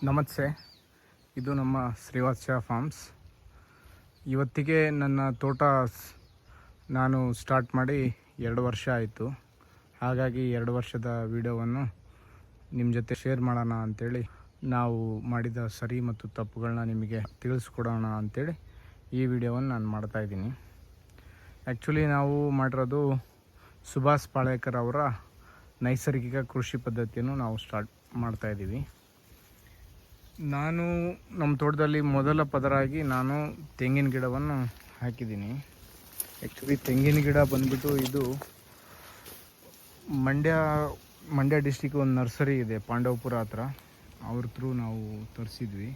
ನಮಸ್ತೆ. ಇದು ನಮ್ಮ ಶ್ರೀವಾತ್ಸ ಫಾರ್ಮ್ಸ್. ಇವತ್ತಿಗೆ ನನ್ನ ತೋಟ ನಾನು ಸ್ಟಾರ್ಟ್ ಮಾಡಿ 2 ವರ್ಷ ಆಯಿತು. ಹಾಗಾಗಿ 2 ವರ್ಷದ ವಿಡಿಯೋವನ್ನು ನಿಮ್ಮ ಜೊತೆ ಶೇರ್ ಮಾಡೋಣ ಅಂಥೇಳಿ, ನಾವು ಮಾಡಿದ ಸರಿ ಮತ್ತು ತಪ್ಪುಗಳನ್ನ ನಿಮಗೆ ತಿಳಿಸ್ಕೊಡೋಣ ಅಂಥೇಳಿ ಈ ವಿಡಿಯೋವನ್ನು ನಾನು ಮಾಡ್ತಾಯಿದ್ದೀನಿ. ಆ್ಯಕ್ಚುಲಿ ನಾವು ಮಾಡಿರೋದು ಸುಭಾಷ್ ಪಾಳೇಕರ್ ಅವರ ನೈಸರ್ಗಿಕ ಕೃಷಿ ಪದ್ಧತಿಯನ್ನು ನಾವು ಸ್ಟಾರ್ಟ್ ಮಾಡ್ತಾಯಿದ್ದೀವಿ. ನಾನು ನಮ್ಮ ತೋಟದಲ್ಲಿ ಮೊದಲ ಪದರಾಗಿ ನಾನು ತೆಂಗಿನ ಗಿಡವನ್ನು ಹಾಕಿದ್ದೀನಿ. ಆ್ಯಕ್ಚುಲಿ ತೆಂಗಿನ ಗಿಡ ಬಂದ್ಬಿಟ್ಟು ಇದು ಮಂಡ್ಯ ಡಿಸ್ಟಿಕ್ ಒಂದು ನರ್ಸರಿ ಇದೆ, ಪಾಂಡವಪುರ ಹತ್ರ. ಅವ್ರ ಥ್ರೂ ನಾವು ತರಿಸಿದ್ವಿ.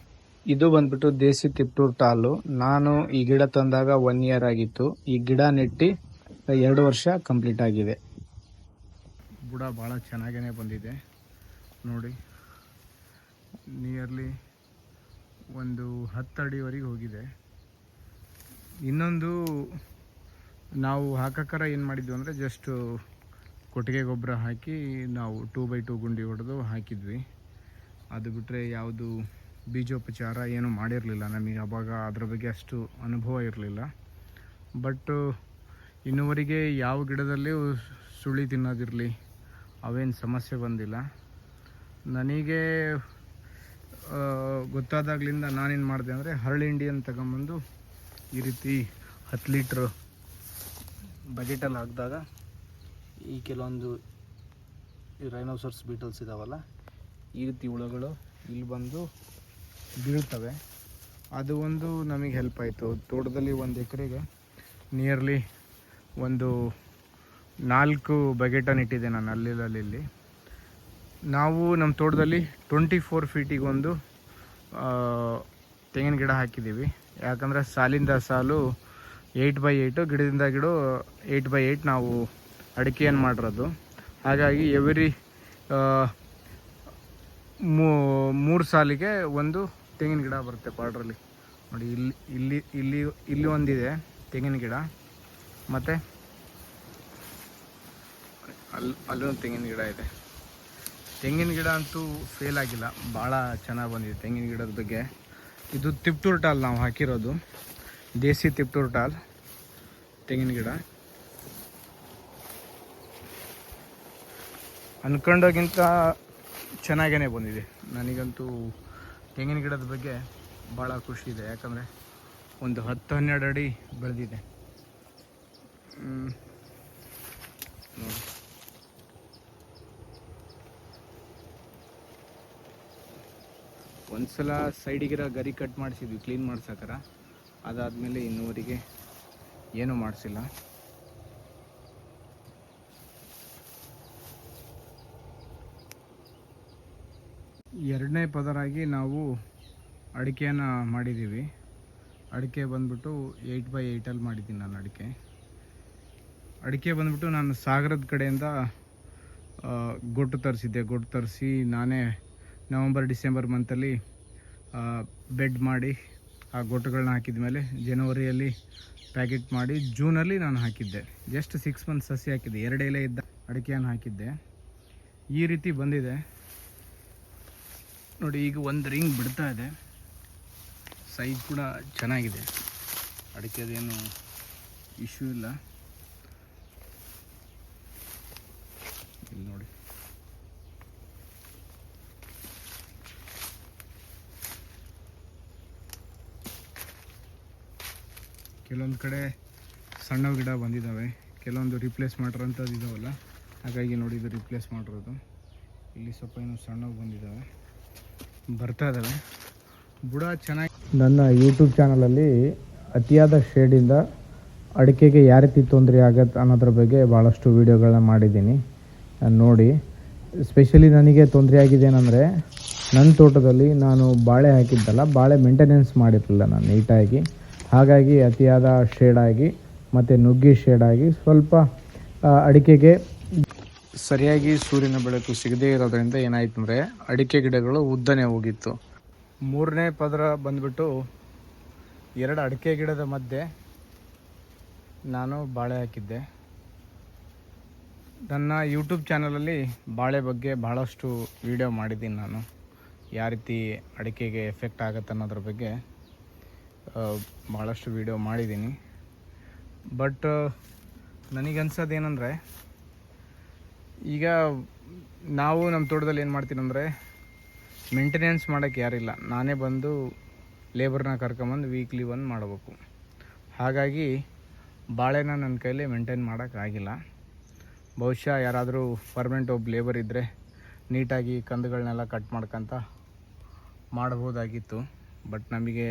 ಇದು ಬಂದ್ಬಿಟ್ಟು ದೇಸಿ ತಿಪ್ಟೂರು ಟಾಲು. ನಾನು ಈ ಗಿಡ ತಂದಾಗ 1 ಇಯರ್ ಆಗಿತ್ತು. ಈ ಗಿಡ ನೆಟ್ಟಿ 2 ವರ್ಷ ಕಂಪ್ಲೀಟ್ ಆಗಿದೆ. ಬುಡ ಭಾಳ ಚೆನ್ನಾಗೇ ಬಂದಿದೆ ನೋಡಿ. ನಿಯರ್ಲಿ ಒಂದು 10 ಅಡಿವರೆಗೆ ಹೋಗಿದೆ. ಇನ್ನೊಂದು ನಾವು ಹಾಕಕ್ಕರ ಏನು ಮಾಡಿದ್ವಿ ಅಂದರೆ, ಜಸ್ಟ್ ಕೊಟ್ಟಿಗೆ ಗೊಬ್ಬರ ಹಾಕಿ ನಾವು 2x2 ಗುಂಡಿ ಹೊಡೆದು ಹಾಕಿದ್ವಿ. ಅದು ಬಿಟ್ಟರೆ ಯಾವುದು ಬೀಜೋಪಚಾರ ಏನೂ ಮಾಡಿರಲಿಲ್ಲ. ನಮಗೆ ಆವಾಗ ಅದ್ರ ಬಗ್ಗೆ ಅಷ್ಟು ಅನುಭವ ಇರಲಿಲ್ಲ. ಬಟ್ ಇನ್ನುವರೆಗೆ ಯಾವ ಗಿಡದಲ್ಲೂ ಸುಳಿ ತಿನ್ನೋದಿರಲಿ, ಅವೇನು ಸಮಸ್ಯೆ ಬಂದಿಲ್ಲ. ನನಗೆ ಗೊತ್ತಾದಾಗಲಿಂದ ನಾನೇನು ಮಾಡಿದೆ ಅಂದರೆ, ಹರಳು ಹಿಂಡಿಯನ್ನು ತಗೊಂಬಂದು ಈ ರೀತಿ 10 ಲೀಟ್ರ್ ಬಕೆಟಲ್ಲಿ ಹಾಕಿದಾಗ ಈ ಕೆಲವೊಂದು ರೈನೋಸರ್ಸ್ ಬೀಟಲ್ಸ್ ಇದಾವಲ್ಲ, ಈ ರೀತಿ ಹುಳುಗಳು ಇಲ್ಲಿ ಬಂದು ಬೀಳ್ತವೆ. ಅದು ಒಂದು ನಮಗೆ ಹೆಲ್ಪ್ ಆಯಿತು. ತೋಟದಲ್ಲಿ 1 ಎಕರೆಗೆ ನಿಯರ್ಲಿ ಒಂದು 4 ಬಕೆಟನ್ನು ಇಟ್ಟಿದ್ದೆ ನಾನು ಅಲ್ಲಿ. ನಾವು ನಮ್ಮ ತೋಟದಲ್ಲಿ 24 ಫೀಟಿಗೆ ಒಂದು ತೆಂಗಿನ ಗಿಡ ಹಾಕಿದ್ದೀವಿ. ಯಾಕಂದರೆ ಸಾಲಿಂದ ಸಾಲು 8x8, ಗಿಡದಿಂದ ಗಿಡ 8x8 ನಾವು ಅಡಿಕೆಯನ್ನು ಮಾಡಿರೋದು. ಹಾಗಾಗಿ ಎವ್ರಿ 3 ಸಾಲಿಗೆ ಒಂದು ತೆಂಗಿನ ಗಿಡ ಬರುತ್ತೆ ಬಾರ್ಡ್ರಲ್ಲಿ ನೋಡಿ. ಇಲ್ಲಿ ಒಂದಿದೆ ತೆಂಗಿನ ಗಿಡ, ಮತ್ತು ಅಲ್ಲೊಂದು ತೆಂಗಿನ ಗಿಡ ಇದೆ. ತೆಂಗಿನ ಗಿಡ ಅಂತೂ ಫೇಲ್ ಆಗಿಲ್ಲ, ಭಾಳ ಚೆನ್ನಾಗಿ ಬಂದಿದೆ ತೆಂಗಿನ ಗಿಡದ ಬಗ್ಗೆ. ಇದು ತಿಪ್ಟೂರು ಟಾಲ್ ನಾವು ಹಾಕಿರೋದು, ದೇಸಿ ತಿಪ್ಟೂರು ಟಾಲ್ ತೆಂಗಿನ ಗಿಡ. ಅಂದ್ಕೊಂಡೋಗಿಂತ ಚೆನ್ನಾಗೇ ಬಂದಿದೆ. ನನಗಂತೂ ತೆಂಗಿನ ಗಿಡದ ಬಗ್ಗೆ ಭಾಳ ಖುಷಿ ಇದೆ. ಯಾಕಂದರೆ ಒಂದು 10-12 ಅಡಿ ಬೆಳೆದಿದೆ ನೋಡಿ. ಒಂದ್ಸಲ ಸೈಡಿಗಿರೋ ಗರಿ ಕಟ್ ಮಾಡಿಸಿದ್ವಿ ಕ್ಲೀನ್ ಮಾಡ್ಸೋಕರ. ಅದಾದಮೇಲೆ ಇನ್ನೂವರೆಗೆ ಏನೂ ಮಾಡಿಸಿಲ್ಲ. ಎರಡನೇ ಪದರಾಗಿ ನಾವು ಅಡಿಕೆಯನ್ನು ಮಾಡಿದ್ದೀವಿ. ಅಡಿಕೆ ಬಂದ್ಬಿಟ್ಟು 8x8 ಮಾಡಿದ್ದೀನಿ ನಾನು ಅಡಿಕೆ ಬಂದ್ಬಿಟ್ಟು ನಾನು ಸಾಗರದ ಕಡೆಯಿಂದ ಗೊಟ್ಟು ತರಿಸಿ ನಾನೇ ನವಂಬರ್-ಡಿಸೆಂಬರ್ ಮಂತಲ್ಲಿ ಬೆಡ್ ಮಾಡಿ ಆ ಗೊಟ್ಟುಗಳನ್ನ ಹಾಕಿದ ಮೇಲೆ ಜನವರಿಯಲ್ಲಿ ಪ್ಯಾಕೆಟ್ ಮಾಡಿ ಜೂನಲ್ಲಿ ನಾನು ಹಾಕಿದ್ದೆ. ಜಸ್ಟ್ 6 ಮಂತ್ಸ್ ಸಸಿ ಹಾಕಿದ್ದೆ. 2 ಎಲೆ ಇದ್ದ ಅಡಿಕೆಯನ್ನು ಹಾಕಿದ್ದೆ. ಈ ರೀತಿ ಬಂದಿದೆ ನೋಡಿ. ಈಗ 1 ರಿಂಗ್ ಬಿಡ್ತಾ ಇದೆ. ಸೈಜ್ ಕೂಡ ಚೆನ್ನಾಗಿದೆ. ಅಡಿಕೆದೇನು ಇಶ್ಯೂ ಇಲ್ಲ. ಇಲ್ಲಿ ನೋಡಿ, ಕೆಲವೊಂದು ಕಡೆ ಸಣ್ಣ ಗಿಡ ಬಂದಿದ್ದಾವೆ, ಕೆಲವೊಂದು ರಿಪ್ಲೇಸ್ ಮಾಡಿರೋಂಥದ್ದು ಇದಾವಲ್ಲ, ಹಾಗಾಗಿ ನೋಡಿ ಇದು ರಿಪ್ಲೇಸ್ ಮಾಡಿರೋದು. ಇಲ್ಲಿ ಸ್ವಲ್ಪ ಇನ್ನೂ ಸಣ್ಣವು ಬಂದಿದ್ದಾವೆ, ಬರ್ತಾ ಇದ್ದಾವೆ. ಬುಡ ಚೆನ್ನಾಗಿ. ನನ್ನ ಯೂಟ್ಯೂಬ್ ಚಾನಲಲ್ಲಿ ಅತಿಯಾದ ಶೇಡಿಂದ ಅಡಿಕೆಗೆ ಯಾವ ರೀತಿ ತೊಂದರೆ ಆಗತ್ತೆ ಅನ್ನೋದ್ರ ಬಗ್ಗೆ ಭಾಳಷ್ಟು ವೀಡಿಯೋಗಳನ್ನ ಮಾಡಿದ್ದೀನಿ ನೋಡಿ. ಸ್ಪೆಷಲಿ ನನಗೆ ತೊಂದರೆ ಆಗಿದ್ದೇನೆಂದರೆ, ನನ್ನ ತೋಟದಲ್ಲಿ ನಾನು ಬಾಳೆ ಹಾಕಿದ್ದಲ್ಲ, ಬಾಳೆ ಮೇಂಟೆನೆನ್ಸ್ ಮಾಡಿರಲಿಲ್ಲ ನಾನು ನೀಟಾಗಿ. ಹಾಗಾಗಿ ಅತಿಯಾದ ಶೇಡಾಗಿ ಮತ್ತು ನುಗ್ಗಿ ಶೇಡಾಗಿ ಸ್ವಲ್ಪ ಅಡಿಕೆಗೆ ಸರಿಯಾಗಿ ಸೂರ್ಯನ ಬೆಳಕು ಸಿಗದೇ ಇರೋದ್ರಿಂದ ಏನಾಯ್ತು ಅಂದರೆ, ಅಡಿಕೆ ಗಿಡಗಳು ಉದ್ದನೆ ಹೋಗಿತ್ತು. 3ನೇ ಪದರ ಬಂದ್ಬಿಟ್ಟು 2 ಅಡಿಕೆ ಗಿಡದ ಮಧ್ಯೆ ನಾನು ಬಾಳೆ ಹಾಕಿದ್ದೆ. ನನ್ನ ಯೂಟ್ಯೂಬ್ ಚಾನಲಲ್ಲಿ ಬಾಳೆ ಬಗ್ಗೆ ಭಾಳಷ್ಟು ವೀಡಿಯೋ ಮಾಡಿದ್ದೀನಿ ನಾನು. ಯಾವ ರೀತಿ ಅಡಿಕೆಗೆ ಎಫೆಕ್ಟ್ ಆಗುತ್ತೆ ಅನ್ನೋದ್ರ ಬಗ್ಗೆ ಭಾಳಷ್ಟು ವೀಡಿಯೋ ಮಾಡಿದ್ದೀನಿ. ಬಟ್ ನನಗನ್ಸೋದು ಏನಂದರೆ, ಈಗ ನಾವು ನಮ್ಮ ತೋಟದಲ್ಲಿ ಏನು ಮಾಡ್ತೀನಿ ಅಂದರೆ, ಮೇಂಟೆನೆನ್ಸ್ ಮಾಡೋಕ್ಕೆ ಯಾರಿಲ್ಲ, ನಾನೇ ಬಂದು ಲೇಬರ್ನ ಕರ್ಕೊಂಬಂದು ವೀಕ್ಲಿ ಒಂದು ಮಾಡಬೇಕು. ಹಾಗಾಗಿ ಬಾಳೆನ ನನ್ನ ಕೈಲಿ ಮೇಂಟೈನ್ ಮಾಡೋಕ್ಕಾಗಿಲ್ಲ. ಬಹುಶಃ ಯಾರಾದರೂ ಪರ್ಮನೆಂಟ್ ಒಬ್ಬ ಲೇಬರ್ ಇದ್ದರೆ ನೀಟಾಗಿ ಕಂದುಗಳನ್ನೆಲ್ಲ ಕಟ್ ಮಾಡ್ಕೊತ ಮಾಡ್ಬೋದಾಗಿತ್ತು. ಬಟ್ ನಮಗೆ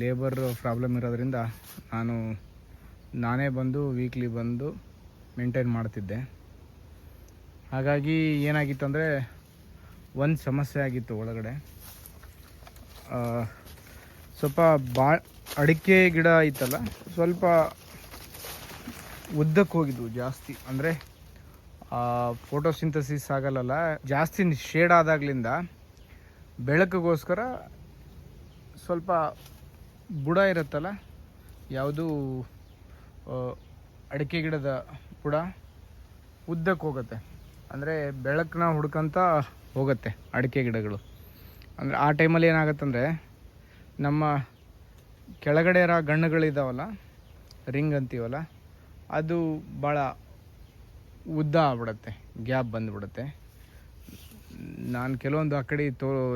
ಲೇಬರ್ ಪ್ರಾಬ್ಲಮ್ ಇರೋದ್ರಿಂದ ನಾನೇ ಬಂದು ವೀಕ್ಲಿ ಬಂದು ಮೇಂಟೈನ್ ಮಾಡ್ತಿದ್ದೆ. ಹಾಗಾಗಿ ಏನಾಗಿತ್ತು ಅಂದರೆ, ಒಂದು ಸಮಸ್ಯೆ ಆಗಿತ್ತು ಒಳಗಡೆ. ಸ್ವಲ್ಪ ಅಡಿಕೆ ಗಿಡ ಇತ್ತಲ್ಲ, ಸ್ವಲ್ಪ ಉದ್ದಕ್ಕೆ ಹೋಗಿದ್ವು ಜಾಸ್ತಿ. ಅಂದರೆ ಫೋಟೋಸಿಂಥಸಿಸ್ ಆಗಲ್ಲ, ಜಾಸ್ತಿ ಶೇಡ್ ಆದಾಗಲಿಂದ ಬೆಳಕಿಗೋಸ್ಕರ ಸ್ವಲ್ಪ ಬುಡ ಇರುತ್ತಲ್ಲ, ಯಾವುದು ಅಡಿಕೆ ಗಿಡದ ಬುಡ ಉದ್ದಕ್ಕೆ ಹೋಗುತ್ತೆ. ಅಂದರೆ ಬೆಳಕನ್ನ ಹುಡ್ಕೊಂತ ಹೋಗುತ್ತೆ ಅಡಿಕೆ ಗಿಡಗಳು. ಅಂದರೆ ಆ ಟೈಮಲ್ಲಿ ಏನಾಗುತ್ತಂದರೆ, ನಮ್ಮ ಕೆಳಗಡೆ ಇರೋ ಗಣ್ಣುಗಳಿದ್ದಾವಲ್ಲ, ರಿಂಗ್ ಅಂತೀವಲ್ಲ, ಅದು ಭಾಳ ಉದ್ದ ಆಗ್ಬಿಡುತ್ತೆ, ಗ್ಯಾಪ್ ಬಂದುಬಿಡುತ್ತೆ. ನಾನು ಕೆಲವೊಂದು ಆ ಕಡೆ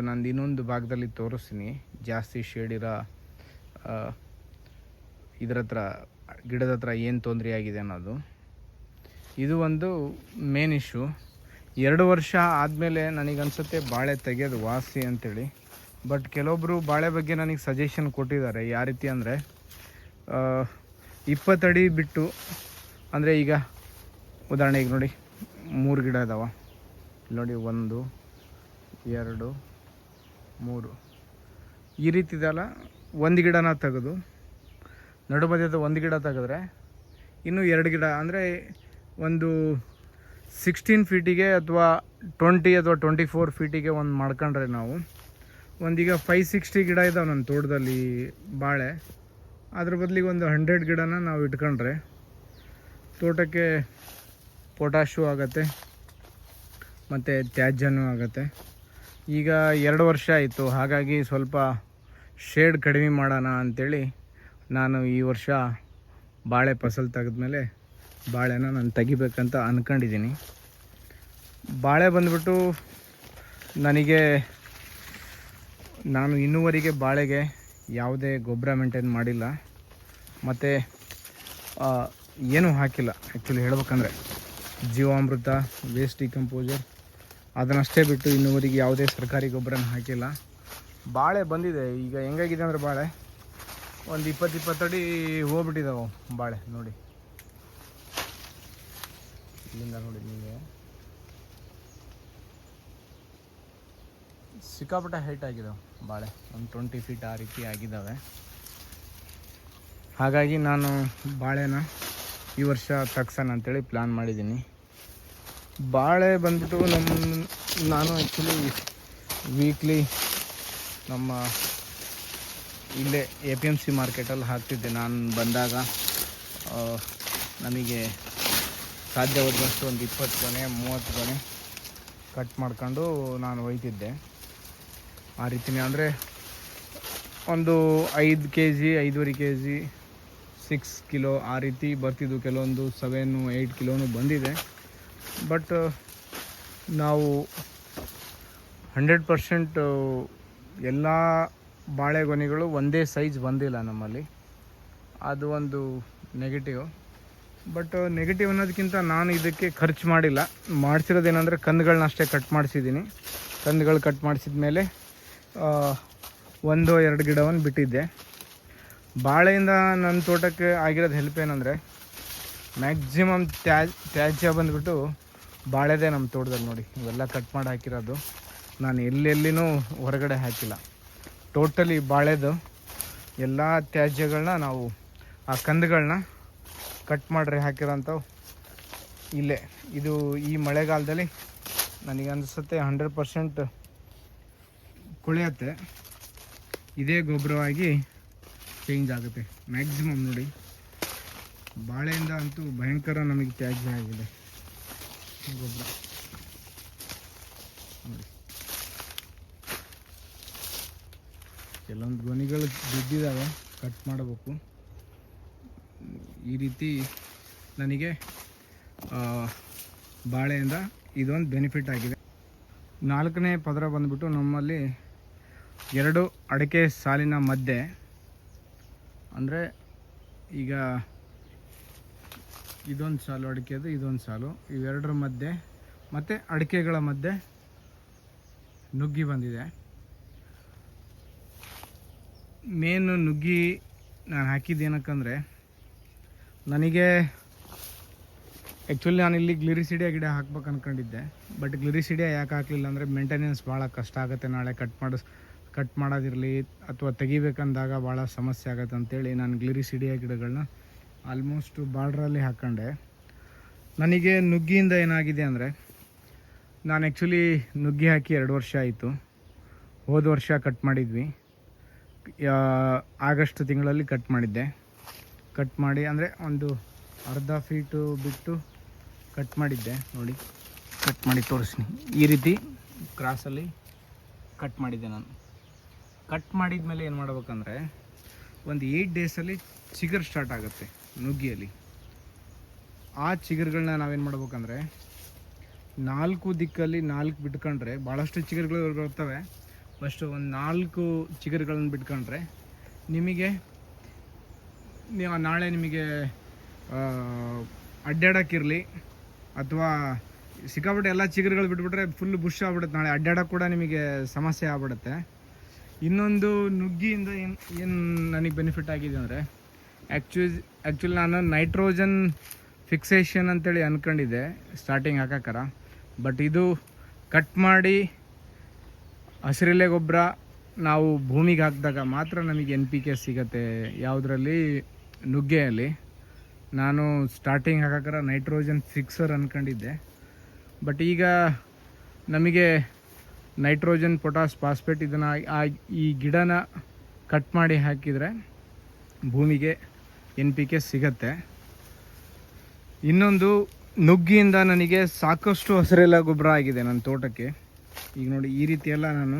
ನಂದು ಇನ್ನೊಂದು ಭಾಗದಲ್ಲಿ ತೋರಿಸ್ತೀನಿ, ಜಾಸ್ತಿ ಶೇಡಿರೋ ಇದ್ರ ಹತ್ರ, ಗಿಡದ ಹತ್ರ ಏನು ತೊಂದರೆ ಆಗಿದೆ ಅನ್ನೋದು. ಇದು ಒಂದು ಮೇನ್ ಇಶ್ಯೂ. 2 ವರ್ಷ ಆದಮೇಲೆ ನನಗನ್ಸುತ್ತೆ ಬಾಳೆ ತೆಗೆಯೋದು ವಾಸಿ ಅಂಥೇಳಿ. ಬಟ್ ಕೆಲವೊಬ್ಬರು ಬಾಳೆ ಬಗ್ಗೆ ನನಗೆ ಸಜೆಷನ್ ಕೊಟ್ಟಿದ್ದಾರೆ. ಯಾವ ರೀತಿ ಅಂದರೆ, 20 ಅಡಿ ಬಿಟ್ಟು, ಅಂದರೆ ಈಗ ಉದಾಹರಣೆಗೆ ನೋಡಿ 3 ಗಿಡ ಇದಾವೆ ನೋಡಿ, 1 2 3 ಈ ರೀತಿ ಇದೆಯಲ್ಲ, ಒಂದು ಗಿಡನ ತೆಗೆದು ನಡುಮಧ್ಯದ ಒಂದು ಗಿಡ ತೆಗೆದ್ರೆ ಇನ್ನೂ 2 ಗಿಡ, ಅಂದರೆ ಒಂದು 16 ಫೀಟಿಗೆ ಅಥವಾ 20 ಅಥವಾ 24 ಫೀಟಿಗೆ ಒಂದು ಮಾಡ್ಕೊಂಡ್ರೆ ನಾವು ಒಂದೀಗ 560 ಗಿಡ ಇದ್ದಾವೆ ನನ್ನ ತೋಟದಲ್ಲಿ ಬಾಳೆ. ಅದ್ರ ಬದಲಿಗೆ ಒಂದು 100 ಗಿಡನ ನಾವು ಇಟ್ಕೊಂಡ್ರೆ ತೋಟಕ್ಕೆ ಪೊಟ್ಯಾಶು ಆಗುತ್ತೆ ಮತ್ತು ತ್ಯಾಜ್ಯನೂ ಆಗುತ್ತೆ. ಈಗ 2 ವರ್ಷ ಆಯಿತು, ಹಾಗಾಗಿ ಸ್ವಲ್ಪ ಶೇಡ್ ಕಡಿಮೆ ಮಾಡೋಣ ಅಂಥೇಳಿ ನಾನು ಈ ವರ್ಷ ಬಾಳೆ ಫಸಲು ತೆಗೆದ್ಮೇಲೆ ಬಾಳೆನ ನಾನು ತೆಗಿಬೇಕಂತ ಅಂದ್ಕೊಂಡಿದ್ದೀನಿ. ಬಾಳೆ ಬಂದ್ಬಿಟ್ಟು ನಾನು ಇನ್ನೂವರೆಗೆ ಬಾಳೆಗೆ ಯಾವುದೇ ಗೊಬ್ಬರ ಮೇಂಟೈನ್ ಮಾಡಿಲ್ಲ, ಮತ್ತು ಏನೂ ಹಾಕಿಲ್ಲ. ಆ್ಯಕ್ಚುಲಿ ಹೇಳ್ಬೇಕಂದ್ರೆ ಜೀವಾಮೃತ, ವೇಸ್ಟ್ ಡಿಕಂಪೋಸರ್ ಅದನ್ನಷ್ಟೇ ಬಿಟ್ಟು ಇನ್ನೂವರೆಗೆ ಯಾವುದೇ ಸರ್ಕಾರಿ ಗೊಬ್ಬರನ ಹಾಕಿಲ್ಲ. ಬಾಳೆ ಬಂದಿದೆ. ಈಗ ಹೆಂಗಾಗಿದೆ ಅಂದರೆ, ಬಾಳೆ ಒಂದು 20 ಅಡಿ ಹೋಗ್ಬಿಟ್ಟಿದ್ದಾವೆ ಬಾಳೆ. ನೋಡಿ ಇಲ್ಲಿಂದ ನೋಡಿ, ನಿಮಗೆ ಸಿಕ್ಕಾಪಟ್ಟೆ ಹೈಟ್ ಆಗಿದ್ದಾವೆ ಬಾಳೆ, ಒಂದು 20 ಫೀಟ್ ಆ ರೀತಿ ಆಗಿದ್ದಾವೆ. ಹಾಗಾಗಿ ನಾನು ಬಾಳೆನ ಈ ವರ್ಷ ತಗ್ಸೋಣ ಅಂತೇಳಿ ಪ್ಲ್ಯಾನ್ ಮಾಡಿದ್ದೀನಿ. ಬಾಳೆ ಬಂದ್ಬಿಟ್ಟು ನಾನು ಆ್ಯಕ್ಚುಲಿ ವೀಕ್ಲಿ ನಮ್ಮ ಇಲ್ಲೇ APMC ಮಾರ್ಕೆಟಲ್ಲಿ ಹಾಕ್ತಿದ್ದೆ. ನಾನು ಬಂದಾಗ ನಮಗೆ ಸಾಧ್ಯವಾದಷ್ಟು ಒಂದು 20 ಗೊನೆ 30 ಗೊನೆ ಕಟ್ ಮಾಡ್ಕೊಂಡು ನಾನು ಒಯ್ತಿದ್ದೆ. ಆ ರೀತಿನೇ ಅಂದರೆ ಒಂದು 5 kg 5.5 kg 6 ಕಿಲೋ ಆ ರೀತಿ ಬರ್ತಿದ್ವು. ಕೆಲವೊಂದು 7-8 ಕಿಲೋನು ಬಂದಿದೆ. ಬಟ್ ನಾವು 100% ಎಲ್ಲ ಬಾಳೆಗೊನೆಗಳು ಒಂದೇ ಸೈಜ್ ಬಂದಿಲ್ಲ ನಮ್ಮಲ್ಲಿ. ಅದು ಒಂದು ನೆಗೆಟಿವ್. ಬಟ್ ನೆಗೆಟಿವ್ ಅನ್ನೋದಕ್ಕಿಂತ ನಾನು ಇದಕ್ಕೆ ಖರ್ಚು ಮಾಡಿಲ್ಲ. ಮಾಡಿಸಿರೋದೇನೆಂದರೆ ಕಂದುಗಳನ್ನ ಅಷ್ಟೇ ಕಟ್ ಮಾಡಿಸಿದ್ದೀನಿ. ಕಂದುಗಳು ಕಟ್ ಮಾಡಿಸಿದ ಮೇಲೆ 1-2 ಗಿಡವನ್ನು ಬಿಟ್ಟಿದ್ದೆ. ಬಾಳೆಯಿಂದ ನನ್ನ ತೋಟಕ್ಕೆ ಆಗಿರೋದು ಹೆಲ್ಪ್ ಏನಂದರೆ, ಮ್ಯಾಕ್ಸಿಮಮ್ ತ್ಯಾಜ್ಯ ಬಂದುಬಿಟ್ಟು ಬಾಳೆದೇ ನಮ್ಮ ತೋಟದಲ್ಲಿ. ನೋಡಿ ಇವೆಲ್ಲ ಕಟ್ ಮಾಡಿ ಹಾಕಿರೋದು, ನಾನು ಎಲ್ಲೆಲ್ಲಿನೂ ಹೊರಗಡೆ ಹಾಕಿಲ್ಲ. ಟೋಟಲಿ ಬಾಳೆದು ಎಲ್ಲ ತ್ಯಾಜ್ಯಗಳನ್ನ ನಾವು ಆ ಕಂದುಗಳನ್ನ ಕಟ್ ಮಾಡ್ರಿ ಹಾಕಿರೋಂಥವು ಇಲ್ಲೇ. ಇದು ಈ ಮಳೆಗಾಲದಲ್ಲಿ ನನಗೆ ಅನಿಸುತ್ತೆ 100% ಕೊಳೆಯುತ್ತೆ. ಇದೇ ಗೊಬ್ಬರವಾಗಿ ಚೇಂಜ್ ಆಗುತ್ತೆ ಮ್ಯಾಕ್ಸಿಮಮ್. ನೋಡಿ ಬಾಳೆಯಿಂದ ಅಂತೂ ಭಯಂಕರ ನಮಗೆ ತ್ಯಾಜ್ಯ ಆಗಿದೆ ಗೊಬ್ಬರ. ನೋಡಿ ಕೆಲವೊಂದು ಗೊನೆಗಳು ಬಿದ್ದಿದ್ದಾವೆ, ಕಟ್ ಮಾಡಬೇಕು. ಈ ರೀತಿ ನನಗೆ ಬಾಳೆಯಿಂದ ಇದೊಂದು ಬೆನಿಫಿಟ್ ಆಗಿದೆ. 4ನೇ ಪದರ ಬಂದ್ಬಿಟ್ಟು ನಮ್ಮಲ್ಲಿ 2 ಅಡಿಕೆ ಸಾಲಿನ ಮಧ್ಯೆ, ಅಂದರೆ ಈಗ ಇದೊಂದು ಸಾಲು ಅಡಿಕೆದು, ಇದೊಂದು ಸಾಲು, ಇವೆರಡರ ಮಧ್ಯೆ ಮತ್ತು ಅಡಿಕೆಗಳ ಮಧ್ಯೆ ನುಗ್ಗಿ ಬಂದಿದೆ. ಮೇನು ನುಗ್ಗಿ ನಾನು ಹಾಕಿದ್ದು ಏನಕ್ಕಂದರೆ, ನನಗೆ ಆ್ಯಕ್ಚುಲಿ ನಾನು ಇಲ್ಲಿ ಗ್ಲಿರಿಸಿಡಿಯಾ ಗಿಡ ಹಾಕ್ಬೇಕು ಅಂದ್ಕೊಂಡಿದ್ದೆ. ಬಟ್ ಗ್ಲಿರಿಸಿಡಿಯಾ ಯಾಕೆ ಹಾಕಲಿಲ್ಲ ಅಂದರೆ ಮೇಂಟೆನೆನ್ಸ್ ಭಾಳ ಕಷ್ಟ ಆಗುತ್ತೆ. ನಾಳೆ ಕಟ್ ಮಾಡೋದಿರಲಿ ಅಥವಾ ತೆಗಿಬೇಕಂದಾಗ ಭಾಳ ಸಮಸ್ಯೆ ಆಗುತ್ತೆ ಅಂತೇಳಿ ನಾನು ಗ್ಲಿರಿಸಿಡಿಯಾ ಗಿಡಗಳನ್ನ ಆಲ್ಮೋಸ್ಟ್ ಬಾರ್ಡ್ರಲ್ಲಿ ಹಾಕ್ಕೊಂಡೆ. ನನಗೆ ನುಗ್ಗಿಯಿಂದ ಏನಾಗಿದೆ ಅಂದರೆ, ನಾನು ಆ್ಯಕ್ಚುಲಿ ನುಗ್ಗಿ ಹಾಕಿ 2 ವರ್ಷ ಆಯಿತು. ಹೋದ ವರ್ಷ ಕಟ್ ಮಾಡಿದ್ವಿ, ಆಗಸ್ಟ್ ತಿಂಗಳಲ್ಲಿ ಕಟ್ ಮಾಡಿದ್ದೆ. ಕಟ್ ಮಾಡಿ ಅಂದರೆ ಒಂದು ಅರ್ಧ ಫೀಟು ಬಿಟ್ಟು ಕಟ್ ಮಾಡಿದ್ದೆ. ನೋಡಿ, ಕಟ್ ಮಾಡಿ ತೋರಿಸ್ತೀನಿ. ಈ ರೀತಿ ಕ್ರಾಸಲ್ಲಿ ಕಟ್ ಮಾಡಿದ್ದೆ ನಾನು. ಕಟ್ ಮಾಡಿದ ಮೇಲೆ ಏನು ಮಾಡ್ಬೇಕಂದ್ರೆ, ಒಂದು 8 ಡೇಸಲ್ಲಿ ಚಿಗುರು ಸ್ಟಾರ್ಟ್ ಆಗುತ್ತೆ ನುಗ್ಗಿಯಲ್ಲಿ. ಆ ಚಿಗುರುಗಳನ್ನ ನಾವೇನು ಮಾಡ್ಬೇಕಂದ್ರೆ, 4 ದಿಕ್ಕಲ್ಲಿ 4 ಬಿಟ್ಕೊಂಡ್ರೆ ಭಾಳಷ್ಟು ಚಿಗುರುಗಳು ಬರ್ತವೆ. ಫಸ್ಟು ಒಂದು 4 ಚಿಗುರುಗಳನ್ನು ಬಿಟ್ಕೊಂಡ್ರೆ ನಿಮಗೆ ನಾಳೆ ನಿಮಗೆ ಅಡ್ಡಾಡೋಕ್ಕಿರಲಿ ಅಥವಾ ಸಿಕ್ಕಾಬಿಟ್ಟೆ ಎಲ್ಲ ಚಿಗುರುಗಳು ಬಿಟ್ಬಿಟ್ರೆ ಫುಲ್ ಬುಷ್ ಆಗ್ಬಿಡುತ್ತೆ. ನಾಳೆ ಅಡ್ಡಾಡೋಕ್ಕೆ ಕೂಡ ನಿಮಗೆ ಸಮಸ್ಯೆ ಆಗ್ಬಿಡುತ್ತೆ. ಇನ್ನೊಂದು ನುಗ್ಗಿಯಿಂದ ಏನು ನನಗೆ ಬೆನಿಫಿಟ್ ಆಗಿದೆ ಅಂದರೆ, ಆ್ಯಕ್ಚುಲಿ ನಾನು ನೈಟ್ರೋಜನ್ ಫಿಕ್ಸೇಷನ್ ಅಂತೇಳಿ ಅಂದ್ಕೊಂಡಿದ್ದೆ ಸ್ಟಾರ್ಟಿಂಗ್ ಹಾಕೋಕ್ಕಾರ. ಬಟ್ ಇದು ಕಟ್ ಮಾಡಿ ಹಸಿರೆಲೆ ಗೊಬ್ಬರ ನಾವು ಭೂಮಿಗೆ ಹಾಕಿದಾಗ ಮಾತ್ರ ನಮಗೆ NPK ಸಿಗುತ್ತೆ. ಯಾವುದರಲ್ಲಿ? ನುಗ್ಗೆಯಲ್ಲಿ. ನಾನು ಸ್ಟಾರ್ಟಿಂಗ್ ಹಾಕೋಕ್ಕಾರ ನೈಟ್ರೋಜನ್ ಫಿಕ್ಸರ್ ಅಂದ್ಕೊಂಡಿದ್ದೆ. ಬಟ್ ಈಗ ನಮಗೆ ನೈಟ್ರೋಜನ್, ಪೊಟಾಸ್, ಫಾಸ್ಫೇಟ್ ಇದನ್ನು ಈ ಗಿಡನ ಕಟ್ ಮಾಡಿ ಹಾಕಿದರೆ ಭೂಮಿಗೆ NPK ಸಿಗತ್ತೆ. ಇನ್ನೊಂದು, ನುಗ್ಗಿಯಿಂದ ನನಗೆ ಸಾಕಷ್ಟು ಹಸಿರೆಲೆ ಗೊಬ್ಬರ ಆಗಿದೆ ನನ್ನ ತೋಟಕ್ಕೆ. ಈಗ ನೋಡಿ, ಈ ರೀತಿ ಎಲ್ಲ ನಾನು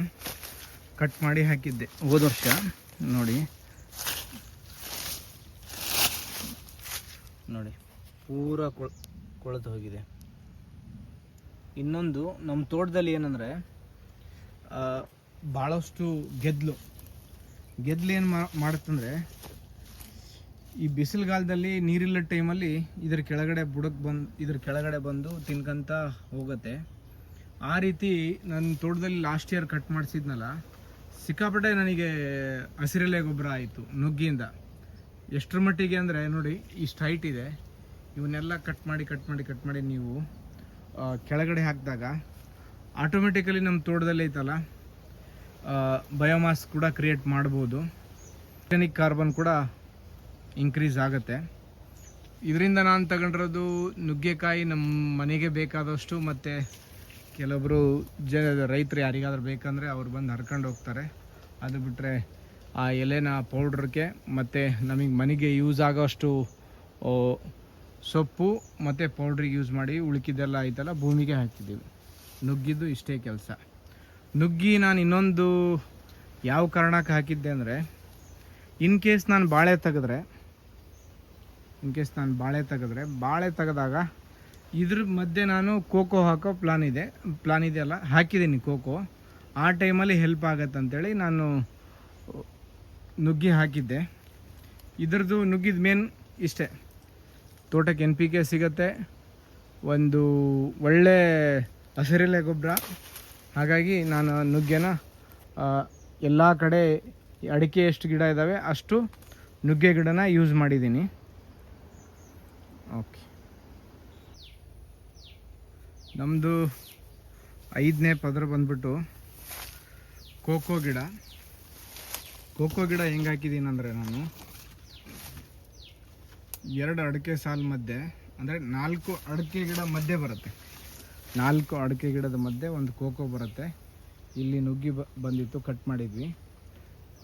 ಕಟ್ ಮಾಡಿ ಹಾಕಿದ್ದೆ ಹೋದ ವರ್ಷ. ನೋಡಿ ಪೂರ ಕೊಳೆತು ಹೋಗಿದೆ. ಇನ್ನೊಂದು, ನಮ್ಮ ತೋಟದಲ್ಲಿ ಏನಂದರೆ ಭಾಳಷ್ಟು ಗೆದ್ಲು ಏನು ಮಾಡುತ್ತಂದರೆ, ಈ ಬಿಸಿಲುಗಾಲದಲ್ಲಿ ನೀರಿಲ್ಲ ಟೈಮಲ್ಲಿ ಇದ್ರ ಕೆಳಗಡೆ ಬಂದು ತಿನ್ಕೊಂತ ಹೋಗುತ್ತೆ. ಆ ರೀತಿ ನನ್ನ ತೋಟದಲ್ಲಿ ಲಾಸ್ಟ್ ಇಯರ್ ಕಟ್ ಮಾಡಿಸಿದ್ನಲ್ಲ, ಸಿಕ್ಕಾಪಟ್ಟೆ ನನಗೆ ಹಸಿರೆಲೆ ಗೊಬ್ಬರ ಆಯಿತು ನುಗ್ಗಿಯಿಂದ. ಎಷ್ಟರ ಮಟ್ಟಿಗೆ ಅಂದರೆ ನೋಡಿ, ಇಷ್ಟು ಹೈಟ್ ಇದೆ. ಇವನ್ನೆಲ್ಲ ಕಟ್ ಮಾಡಿ ನೀವು ಕೆಳಗಡೆ ಹಾಕಿದಾಗ ಆಟೋಮೆಟಿಕಲಿ ನಮ್ಮ ತೋಟದಲ್ಲಿ ಐತಲ್ಲ ಬಯೋಮಾಸ್ ಕೂಡ ಕ್ರಿಯೇಟ್ ಮಾಡ್ಬೋದು. ಆರ್ಗ್ಯಾನಿಕ್ ಕಾರ್ಬನ್ ಕೂಡ ಇನ್ಕ್ರೀಸ್ ಆಗುತ್ತೆ. ಇದರಿಂದ ನಾನು ತಗೊಂಡಿರೋದು ನುಗ್ಗೆಕಾಯಿ ನಮ್ಮ ಮನೆಗೆ ಬೇಕಾದಷ್ಟು, ಮತ್ತು ಕೆಲವೊಬ್ಬರು ರೈತರು ಯಾರಿಗಾದ್ರೂ ಬೇಕಂದರೆ ಅವ್ರು ಬಂದು ಹರ್ಕೊಂಡು ಹೋಗ್ತಾರೆ. ಅದು ಬಿಟ್ಟರೆ ಆ ಎಲೆನ ಪೌಡ್ರಿಗೆ ಮತ್ತು ನಮಗೆ ಮನೆಗೆ ಯೂಸ್ ಆಗೋಷ್ಟು ಸೊಪ್ಪು ಮತ್ತು ಪೌಡ್ರಿಗೆ ಯೂಸ್ ಮಾಡಿ ಉಳುಕಿದ್ದೆಲ್ಲ ಐತಲ್ಲ ಭೂಮಿಗೆ ಹಾಕಿದ್ದೀವಿ. ನುಗ್ಗಿದ್ದು ಇಷ್ಟೇ ಕೆಲಸ. ನುಗ್ಗಿ ನಾನು ಇನ್ನೊಂದು ಯಾವ ಕಾರಣಕ್ಕೆ ಹಾಕಿದ್ದೆ ಅಂದರೆ, ಇನ್ ಕೇಸ್ ನಾನು ಬಾಳೆ ತೆಗೆದಾಗ ಇದ್ರ ಮಧ್ಯೆ ನಾನು ಕೋಕೋ ಹಾಕೋ ಪ್ಲಾನ್ ಇದೆಯಲ್ಲ, ಹಾಕಿದ್ದೀನಿ ಕೋಕೋ. ಆ ಟೈಮಲ್ಲಿ ಹೆಲ್ಪ್ ಆಗತ್ತೆ ಅಂತೇಳಿ ನಾನು ನುಗ್ಗಿ ಹಾಕಿದ್ದೆ. ಇದ್ರದ್ದು ನುಗ್ಗಿದ ಮೇನ್ ಇಷ್ಟೇ, ತೋಟಕ್ಕೆ NPK ಸಿಗುತ್ತೆ, ಒಂದು ಒಳ್ಳೆ ಹಸಿರೆಲೆ ಗೊಬ್ಬರ. ಹಾಗಾಗಿ ನಾನು ನುಗ್ಗೆನ ಎಲ್ಲ ಕಡೆ ಅಡಿಕೆ ಎಷ್ಟು ಗಿಡ ಇದ್ದಾವೆ ಅಷ್ಟು ನುಗ್ಗೆ ಗಿಡನ ಯೂಸ್ ಮಾಡಿದ್ದೀನಿ. ಓಕೆ, ನಮ್ಮದು 5ನೇ ಪದರ ಬಂದ್ಬಿಟ್ಟು ಕೋಕೋ ಗಿಡ ಹೆಂಗೆ ಹಾಕಿದ್ದೀನಿ ಅಂದರೆ, ನಾನು 2 ಅಡಿಕೆ ಸಾಲು ಮಧ್ಯೆ, ಅಂದರೆ 4 ಅಡಿಕೆ ಗಿಡ ಮಧ್ಯೆ ಬರುತ್ತೆ. 4 ಅಡಿಕೆ ಗಿಡದ ಮಧ್ಯೆ ಒಂದು ಕೋಕೋ ಬರುತ್ತೆ. ಇಲ್ಲಿ ನುಗ್ಗಿ ಬಂದಿತ್ತು, ಕಟ್ ಮಾಡಿದ್ವಿ.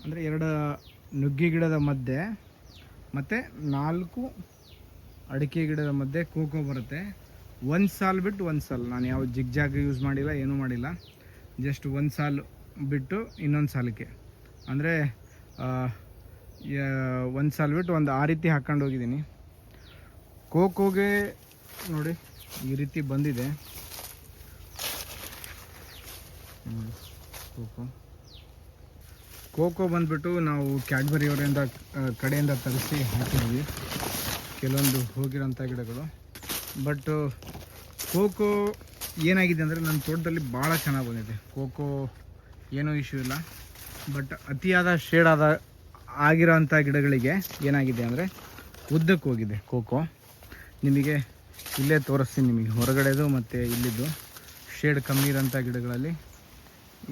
ಅಂದರೆ 2 ನುಗ್ಗಿ ಗಿಡದ ಮಧ್ಯೆ ಮತ್ತು 4 ಅಡಿಕೆ ಗಿಡದ ಮಧ್ಯೆ ಕೋಕೋ ಬರುತ್ತೆ. ಒಂದು ಸಾಲು ಬಿಟ್ಟು ಒಂದು ಸಾಲು, ನಾನು ಯಾವ ಜಿಗ್ಜಾಗ್ ಯೂಸ್ ಮಾಡಿಲ್ಲ, ಏನೂ ಮಾಡಿಲ್ಲ. ಜಸ್ಟ್ ಒಂದು ಸಾಲು ಬಿಟ್ಟು ಇನ್ನೊಂದು ಸಾಲಕ್ಕೆ ಅಂದರೆ ಒಂದು ಸಲ ಬಿಟ್ಟು ಒಂದು ಆ ರೀತಿ ಹಾಕ್ಕೊಂಡು ಹೋಗಿದ್ದೀನಿ. ಕೋಕೋಗೆ ನೋಡಿ ಈ ರೀತಿ ಬಂದಿದೆ. ಕೋಕೋ ಬಂದುಬಿಟ್ಟು ನಾವು ಕ್ಯಾಡ್ಬರಿ ಅವರಿಂದ ಕಡೆಯಿಂದ ತರಿಸಿ ಹಾಕಿದ್ವಿ ಕೆಲವೊಂದು ಹೋಗಿರೋಂಥ ಗಿಡಗಳು. ಬಟ್ ಕೋಕೋ ಏನಾಗಿದೆ ಅಂದರೆ ನನ್ನ ತೋಟದಲ್ಲಿ ಭಾಳ ಚೆನ್ನಾಗಿ ಬಂದಿದೆ. ಕೋಕೋ ಏನೂ ಇಶ್ಯೂ ಇಲ್ಲ. ಬಟ್ ಅತಿಯಾದ ಶೇಡಾದ ಆಗಿರೋಂಥ ಗಿಡಗಳಿಗೆ ಏನಾಗಿದೆ ಅಂದರೆ ಉದ್ದಕ್ಕೆ ಹೋಗಿದೆ ಕೋಕೋ. ನಿಮಗೆ ಇಲ್ಲೇ ತೋರಿಸ್ತೀನಿ ನಿಮಗೆ ಹೊರಗಡೆದು ಮತ್ತು ಇಲ್ಲಿದ್ದು ಶೇಡ್ ಕಮ್ಮಿ ಇರೋಂಥ ಗಿಡಗಳಲ್ಲಿ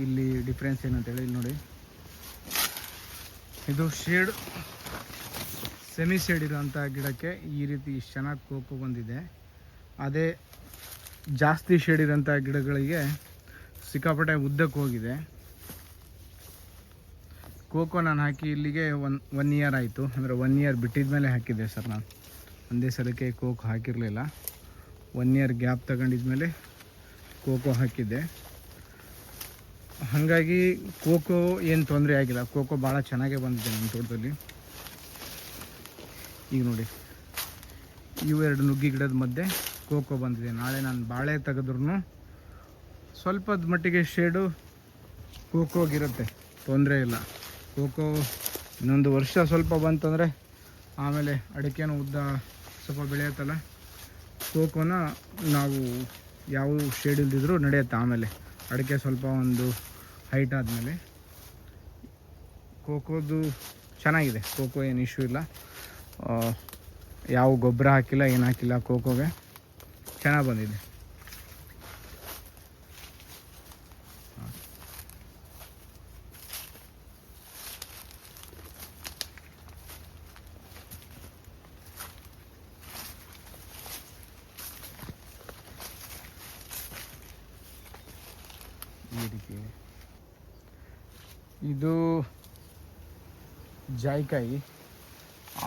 ಇಲ್ಲಿ ಡಿಫ್ರೆನ್ಸ್ ಏನಂತೇಳಿ ಇಲ್ಲಿ ನೋಡಿ. ಇದು ಶೇಡ್ ಸೆಮಿ ಶೇಡ್ ಇರೋಂಥ ಗಿಡಕ್ಕೆ ಈ ರೀತಿ ಇಷ್ಟು ಚೆನ್ನಾಗಿ ಕೋಕೋ ಬಂದಿದೆ. ಅದೇ ಜಾಸ್ತಿ ಶೇಡ್ ಇರೋಂಥ ಗಿಡಗಳಿಗೆ ಸಿಕ್ಕಾಪಟ್ಟೆ ಉದ್ದಕ್ಕೆ ಹೋಗಿದೆ. ಕೋಕೋ ನಾನು ಹಾಕಿ ಇಲ್ಲಿಗೆ ಒನ್ ಇಯರ್ ಆಯಿತು. ಅಂದರೆ 1 ಇಯರ್ ಬಿಟ್ಟಿದ ಮೇಲೆ ಹಾಕಿದ್ದೆ ಸರ್. ನಾನು ಒಂದೇ ಸಲಕ್ಕೆ ಕೋಕೋ ಹಾಕಿರಲಿಲ್ಲ. 1 ಇಯರ್ ಗ್ಯಾಪ್ ತಗೊಂಡಿದ್ಮೇಲೆ ಕೋಕೋ ಹಾಕಿದ್ದೆ. ಹಾಗಾಗಿ ಕೋಕೋ ಏನು ತೊಂದರೆ ಆಗಿಲ್ಲ. ಕೋಕೋ ಭಾಳ ಚೆನ್ನಾಗೇ ಬಂದಿದೆ ನಮ್ಮ ತೋಟದಲ್ಲಿ. ಈಗ ನೋಡಿ ಇವೆರಡು ನುಗ್ಗಿ ಗಿಡದ ಮಧ್ಯೆ ಕೋಕೋ ಬಂದಿದೆ. ನಾಳೆ ನಾನು ಬಾಳೆ ತೆಗೆದ್ರೂ ಸ್ವಲ್ಪದ ಮಟ್ಟಿಗೆ ಶೇಡು ಕೋಕೋಗಿರುತ್ತೆ, ತೊಂದರೆ ಇಲ್ಲ. ಕೋಕೋ ಇನ್ನೊಂದು ವರ್ಷ ಸ್ವಲ್ಪ ಬಂತಂದರೆ ಆಮೇಲೆ ಅಡಿಕೆನೂ ಉದ್ದ ಸ್ವಲ್ಪ ಬೆಳೆಯುತ್ತಲ್ಲ, ಕೋಕೋನ ನಾವು ಯಾವ ಶೇಡ್ ಇಲ್ದಿದ್ರೂ ನಡೆಯುತ್ತೆ. ಆಮೇಲೆ ಅಡಿಕೆ ಸ್ವಲ್ಪ ಒಂದು ಹೈಟ್ ಆದಮೇಲೆ ಕೋಕೋದು ಚೆನ್ನಾಗಿದೆ. ಕೋಕೋ ಏನು ಇಶ್ಯೂ ಇಲ್ಲ. ಯಾವ ಗೊಬ್ಬರ ಹಾಕಿಲ್ಲ, ಏನು ಹಾಕಿಲ್ಲ. ಕೋಕೋಗೆ ಚೆನ್ನಾಗಿ ಬಂದಿದೆ. ಈ ರೀತಿ ಇದು ಜಾಯಿಕಾಯಿ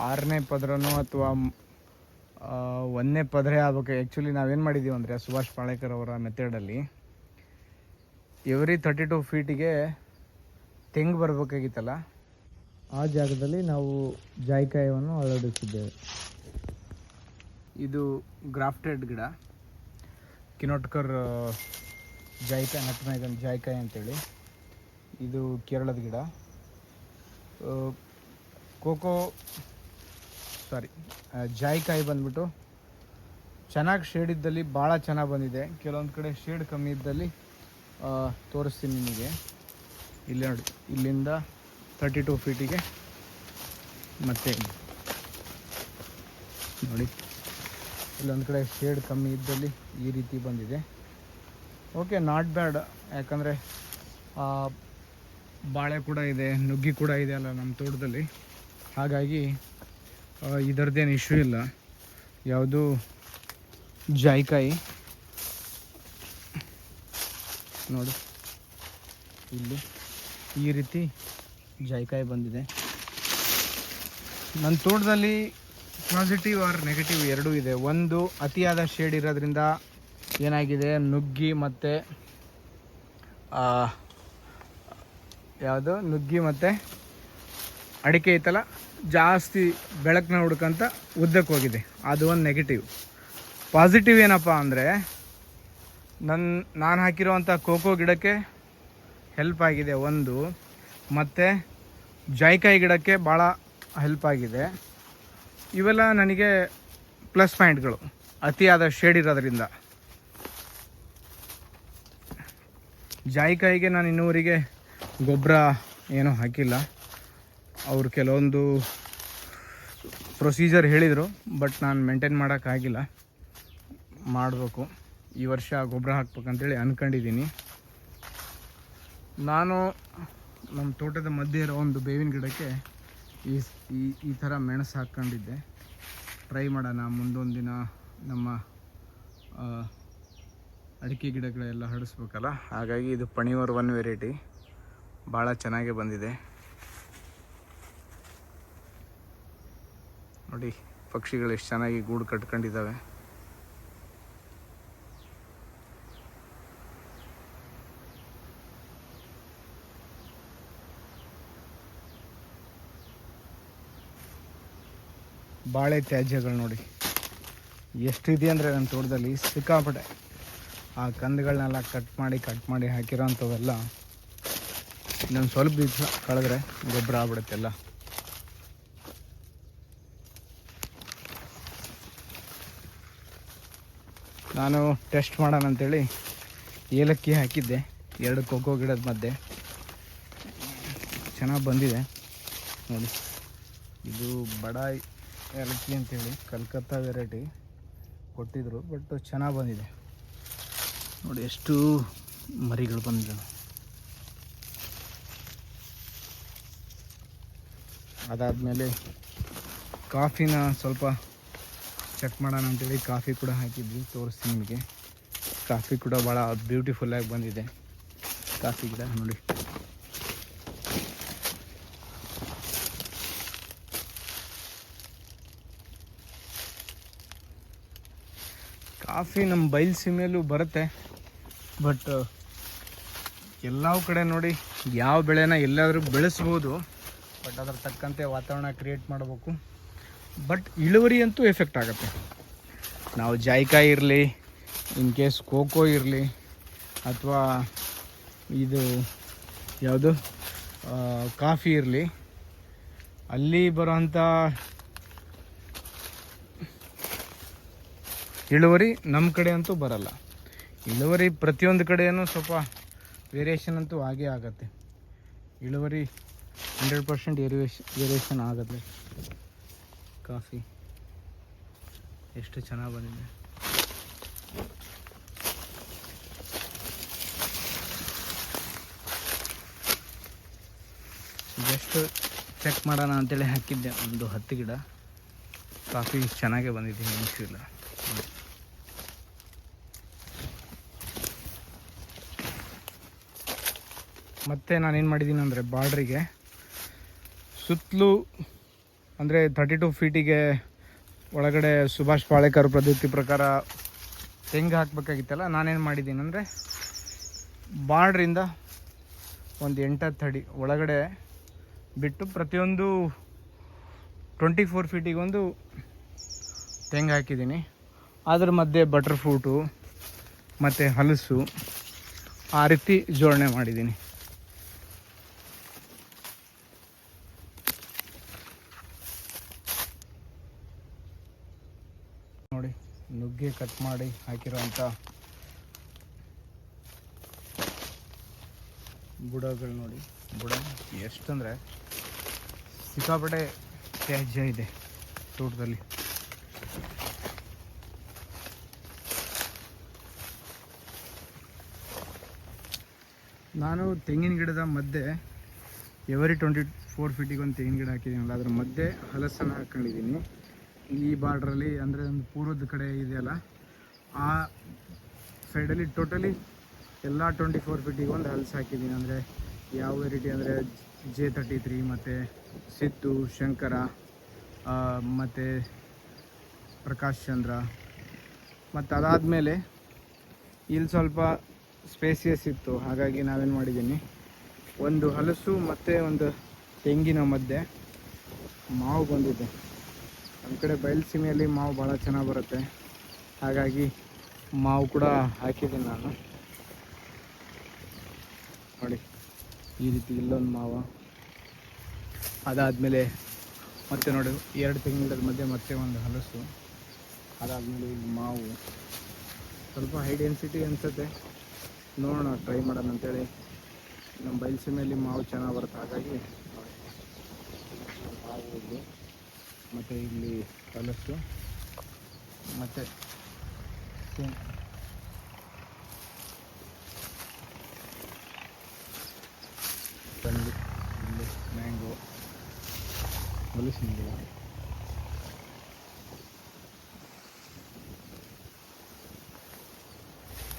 6ನೇ ಪದರನೋ ಅಥವಾ 1ನೇ ಪದರೆ ಆಗ್ಬೇಕು. ಆ್ಯಕ್ಚುಲಿ ನಾವೇನು ಮಾಡಿದ್ದೀವಿ ಅಂದರೆ ಸುಭಾಷ್ ಪಾಳೇಕರ್ ಅವರ ಮೆಥಡಲ್ಲಿ ಎವ್ರಿ 32 ಫೀಟಿಗೆ ತೆಂಗು ಬರಬೇಕಾಗಿತ್ತಲ್ಲ, ಆ ಜಾಗದಲ್ಲಿ ನಾವು ಜಾಯಿಕಾಯಿಯನ್ನು ಅಳವಡಿಸಿದ್ದೇವೆ. ಇದು ಗ್ರಾಫ್ಟೆಡ್ ಗಿಡ, ಕಿನೋಟ್ಕರ್ ಜಾಯಿಕಾಯಿ, ನಟ್ಮೆಗನ್ ಜಾಯಿಕಾಯಿ ಅಂತೇಳಿ. ಇದು ಕೇರಳದ ಗಿಡ. ಜಾಯಿಕಾಯಿ ಬಂದ್ಬಿಟ್ಟು ಚೆನ್ನಾಗಿ ಶೇಡ್ ಇದ್ದಲ್ಲಿ ಭಾಳ ಚೆನ್ನಾಗಿ ಬಂದಿದೆ. ಕೆಲವೊಂದು ಕಡೆ ಶೇಡ್ ಕಮ್ಮಿ ಇದ್ದಲ್ಲಿ ತೋರಿಸ್ತೀನಿ ನಿಮಗೆ. ಇಲ್ಲಿ ನೋಡಿ, ಇಲ್ಲಿಂದ 32 ಫೀಟಿಗೆ ಮತ್ತೆ ನೋಡಿ ಇಲ್ಲೊಂದು ಕಡೆ ಶೇಡ್ ಕಮ್ಮಿ ಇದ್ದಲ್ಲಿ ಈ ರೀತಿ ಬಂದಿದೆ. Okay, not bad. ಯಾಕಂದರೆ ಬಾಳೆ ಕೂಡ ಇದೆ, ನುಗ್ಗಿ ಕೂಡ ಇದೆ ಅಲ್ಲ ನಮ್ಮ ತೋಟದಲ್ಲಿ. ಹಾಗಾಗಿ ಇದರದ್ದೇನು ಇಶ್ಯೂ ಇಲ್ಲ. ಯಾವುದು ಜಾಯಿಕಾಯಿ ನೋಡಿ, ಇಲ್ಲಿ ಈ ರೀತಿ ಜಾಯಿಕಾಯಿ ಬಂದಿದೆ. ನನ್ನ ತೋಟದಲ್ಲಿ ಪಾಸಿಟಿವ್ ಆರ್ ನೆಗೆಟಿವ್ ಎರಡೂ ಇದೆ. ಒಂದು, ಅತಿಯಾದ ಶೇಡ್ ಇರೋದ್ರಿಂದ ಏನಾಗಿದೆ, ನುಗ್ಗಿ ಮತ್ತು ನುಗ್ಗಿ ಮತ್ತು ಅಡಿಕೆ ಐತಲ್ಲ, ಜಾಸ್ತಿ ಬೆಳಕನ್ನ ಹುಡ್ಕಂತ ಉದ್ದಕ್ಕೆ ಹೋಗಿದೆ. ಅದು ಒಂದು ನೆಗೆಟಿವ್. ಪಾಸಿಟಿವ್ ಏನಪ್ಪ ಅಂದರೆ ನಾನು ಹಾಕಿರೋವಂಥ ಕೋಕೋ ಗಿಡಕ್ಕೆ ಹೆಲ್ಪ್ ಆಗಿದೆ ಒಂದು, ಮತ್ತು ಜಾಯಿಕಾಯಿ ಗಿಡಕ್ಕೆ ಭಾಳ ಹೆಲ್ಪ್ ಆಗಿದೆ. ಇವೆಲ್ಲ ನನಗೆ ಪ್ಲಸ್ ಪಾಯಿಂಟ್ಗಳು, ಅತಿಯಾದ ಶೇಡ್ ಇರೋದ್ರಿಂದ. ಜಾಯಿಕಾಯಿಗೆ ನಾನು ಇನ್ನೂವರೆಗೆ ಗೊಬ್ಬರ ಏನೂ ಹಾಕಿಲ್ಲ. ಅವರು ಕೆಲವೊಂದು ಪ್ರೊಸೀಜರ್ ಹೇಳಿದರು, ಬಟ್ ನಾನು ಮೇಂಟೈನ್ ಮಾಡೋಕ್ಕಾಗಿಲ್ಲ. ಮಾಡಬೇಕು. ಈ ವರ್ಷ ಗೊಬ್ಬರ ಹಾಕ್ಬೇಕಂತೇಳಿ ಅಂದ್ಕೊಂಡಿದ್ದೀನಿ. ನಾನು ನಮ್ಮ ತೋಟದ ಮಧ್ಯೆ ಇರೋ ಒಂದು ಬೇವಿನ ಗಿಡಕ್ಕೆ ಈ ಥರ ಮೆಣಸು ಹಾಕ್ಕೊಂಡಿದ್ದೆ. ಟ್ರೈ ಮಾಡೋಣ, ಮುಂದೊಂದು ದಿನ ನಮ್ಮ ಅಡಿಕೆ ಗಿಡಗಳೆಲ್ಲ ಹರಡಿಸ್ಬೇಕಲ್ಲ. ಹಾಗಾಗಿ ಇದು ಪಣಿವರ್ 1 ವೆರೈಟಿ ಭಾಳ ಚೆನ್ನಾಗೇ ಬಂದಿದೆ. ನೋಡಿ ಪಕ್ಷಿಗಳು ಎಷ್ಟು ಚೆನ್ನಾಗಿ ಗೂಡು ಕಟ್ಕೊಂಡಿದ್ದಾವೆ. ಬಾಳೆ ತ್ಯಾಜ್ಯಗಳು ನೋಡಿ ಎಷ್ಟಿದೆ ಅಂದರೆ ನನ್ನ ತೋಟದಲ್ಲಿ ಸಿಕ್ಕಾಪಟ್ಟೆ. ಆ ಕಂದುಗಳನ್ನೆಲ್ಲ ಕಟ್ ಮಾಡಿ ಹಾಕಿರೋ ಅಂಥವೆಲ್ಲ ಇನ್ನೊಂದು ಸ್ವಲ್ಪ ದಿವಸ ಕಳೆದ್ರೆ ಗೊಬ್ಬರ ಆಗ್ಬಿಡುತ್ತೆ ಎಲ್ಲ. ನಾನು ಟೆಸ್ಟ್ ಮಾಡೋಣ ಅಂಥೇಳಿ ಏಲಕ್ಕಿ ಹಾಕಿದ್ದೆ 2 ಕೋಕೋ ಗಿಡದ ಮಧ್ಯೆ. ಚೆನ್ನಾಗಿ ಬಂದಿದೆ ನೋಡಿ. ಇದು ಬಡಾಯಿ ಏಲಕ್ಕಿ ಅಂತೇಳಿ ಕಲ್ಕತ್ತಾ ವೆರೈಟಿ ಕೊಟ್ಟಿದ್ರು, ಬಟ್ ಚೆನ್ನಾಗಿ ಬಂದಿದೆ ನೋಡಿ. ಎಷ್ಟು ಮರಿಗಳು ಬಂದಿದೆ. ಅದಾದಮೇಲೆ ಕಾಫಿನ ಸ್ವಲ್ಪ ಚೆಕ್ ಮಾಡೋಣ ಅಂತೇಳಿ ಕಾಫಿ ಕೂಡ ಹಾಕಿದ್ವಿ, ತೋರಿಸ್ತೀನಿ ನಿಮಗೆ. ಕಾಫಿ ಕೂಡ ಭಾಳ ಬ್ಯೂಟಿಫುಲ್ಲಾಗಿ ಬಂದಿದೆ ಕಾಫಿ ಗಿಡ ನೋಡಿ. ಕಾಫಿ ನಮ್ಮ ಬಯಲುಸೀಮೆಯಲ್ಲೂ ಬರುತ್ತೆ, ಬಟ್ ಎಲ್ಲ ಕಡೆ ನೋಡಿ ಯಾವ ಬೆಳೆನ ಎಲ್ಲಾದರೂ ಬೆಳೆಸ್ಬೋದು, ಬಟ್ ಅದರ ತಕ್ಕಂತೆ ವಾತಾವರಣ ಕ್ರಿಯೇಟ್ ಮಾಡಬೇಕು. ಬಟ್ ಇಳುವರಿ ಅಂತೂ ಎಫೆಕ್ಟ್ ಆಗುತ್ತೆ. ನಾವು ಜಾಯಿಕಾಯಿ ಇರಲಿ, ಇನ್ ಕೇಸ್ ಕೋಕೋ ಇರಲಿ, ಅಥವಾ ಇದು ಯಾವುದು ಕಾಫಿ ಇರಲಿ, ಅಲ್ಲಿ ಬರೋಂಥ ಇಳುವರಿ ನಮ್ಮ ಕಡೆ ಅಂತೂ ಬರಲ್ಲ. ಇಳುವರಿ ಪ್ರತಿಯೊಂದು ಕಡೆಯೂ ಸ್ವಲ್ಪ ವೇರಿಯೇಷನ್ ಅಂತೂ ಆಗೇ ಆಗುತ್ತೆ. ಇಳುವರಿ 100% ವೇರಿಯೇಷನ್ ಆಗುತ್ತೆ. ಕಾಫಿ ಎಷ್ಟು ಚೆನ್ನಾಗಿ ಬಂದಿದೆ. ಜಸ್ಟ್ ಚೆಕ್ ಮಾಡೋಣ ಅಂತೇಳಿ ಹಾಕಿದ್ದೆ ಒಂದು 10 ಗಿಡ. ಕಾಫಿ ಚೆನ್ನಾಗೇ ಬಂದಿದೆ, ಏನಿಲ್ಲ. ಮತ್ತು ನಾನೇನು ಮಾಡಿದ್ದೀನಿ ಅಂದರೆ ಬಾರ್ಡ್ರಿಗೆ ಸುತ್ತಲೂ ಅಂದರೆ 32 ಫೀಟಿಗೆ ಒಳಗಡೆ ಸುಭಾಷ್ ಪಾಳೇಕರ್ ಪದ್ಧತಿ ಪ್ರಕಾರ ತೆಂಗು ಹಾಕಬೇಕಾಗಿತ್ತಲ್ಲ. ನಾನೇನು ಮಾಡಿದ್ದೀನಿ ಅಂದರೆ ಬಾರ್ಡ್ರಿಂದ ಒಂದು 8-10 ಅಡಿ ಒಳಗಡೆ ಬಿಟ್ಟು ಪ್ರತಿಯೊಂದು 24 ಫೀಟಿಗೆ ಒಂದು ತೆಂಗು ಹಾಕಿದ್ದೀನಿ. ಅದ್ರ ಮಧ್ಯೆ ಬಟರ್ ಫ್ರೂಟು ಮತ್ತು ಹಲಸು ಆ ರೀತಿ ಜೋಡಣೆ ಮಾಡಿದ್ದೀನಿ. ನೋಡಿ, ನುಗ್ಗೆ ಕಟ್ ಮಾಡಿ ಹಾಕಿರೋಂಥ ಬುಡಗಳು ನೋಡಿ. ಬುಡ ಎಷ್ಟಂದರೆ ಸಿಕ್ಕಾಪಟ್ಟೆ ತ್ಯಾಜ್ಯ ಇದೆ ತೋಟದಲ್ಲಿ. ನಾನು ತೆಂಗಿನ ಗಿಡದ ಮಧ್ಯೆ ಎವರಿ 24 ಫೀಟಿಗೆ ಒಂದು ತೆಂಗಿನ ಗಿಡ ಹಾಕಿದ್ದೀನಲ್ಲ, ಅದ್ರ ಮಧ್ಯೆ ಹಲಸನ್ನು ಹಾಕ್ಕೊಂಡಿದ್ದೀನಿ. ಈ ಬಾರ್ಡ್ರಲ್ಲಿ ಅಂದರೆ ಒಂದು ಪೂರ್ವದ ಕಡೆ ಇದೆಯಲ್ಲ, ಆ ಸೈಡಲ್ಲಿ ಟೋಟಲಿ ಎಲ್ಲ 24 ಫೀಟಿಗೆ ಒಂದು ಹಲಸು ಹಾಕಿದ್ದೀನಿ. ಅಂದರೆ ಯಾವ ವೆರೈಟಿ ಅಂದರೆ J33 ಮತ್ತು ಸಿತ್ತು, ಶಂಕರ ಮತ್ತು ಪ್ರಕಾಶ್ ಚಂದ್ರ. ಮತ್ತು ಅದಾದಮೇಲೆ ಇಲ್ಲಿ ಸ್ವಲ್ಪ ಸ್ಪೇಸಿಯಸ್ ಇತ್ತು, ಹಾಗಾಗಿ ನಾವೇನು ಮಾಡಿದ್ದೀನಿ, ಒಂದು ಹಲಸು ಮತ್ತು ಒಂದು ತೆಂಗಿನ ಮಧ್ಯೆ ಮಾವು ಬಂದಿದೆ. ನಮ್ಮ ಕಡೆ ಬಯಲುಸೀಮೆಯಲ್ಲಿ ಮಾವು ಭಾಳ ಚೆನ್ನಾಗಿ ಬರುತ್ತೆ, ಹಾಗಾಗಿ ಮಾವು ಕೂಡ ಹಾಕಿದ್ದೀನಿ ನಾನು ನೋಡಿ. ಈ ರೀತಿ ಇಲ್ಲೊಂದು ಮಾವು, ಅದಾದಮೇಲೆ ಮತ್ತೆ ನೋಡಿ 2 ತೆಂಗಿನ ಗಿಡದ ಮಧ್ಯೆ ಮತ್ತೆ ಒಂದು ಹಲಸು, ಅದಾದಮೇಲೆ ಇಲ್ಲಿ ಮಾವು. ಸ್ವಲ್ಪ ಹೈ ಡೆನ್ಸಿಟಿ ಅನಿಸುತ್ತೆ, ನೋಡೋಣ, ಟ್ರೈ ಮಾಡೋಣ ಅಂತೇಳಿ. ನಮ್ಮ ಬಯಲುಸೀಮೆಯಲ್ಲಿ ಮಾವು ಚೆನ್ನಾಗಿ ಬರುತ್ತೆ, ಹಾಗಾಗಿ ಮಾವು ಇಲ್ಲಿ ಮತ್ತು ಇಲ್ಲಿ ಹಲಸು ಮತ್ತು ತಂದು ಇಲ್ಲಿ ಮ್ಯಾಂಗೋ, ಹಲಸಿನ ಗಿಡ,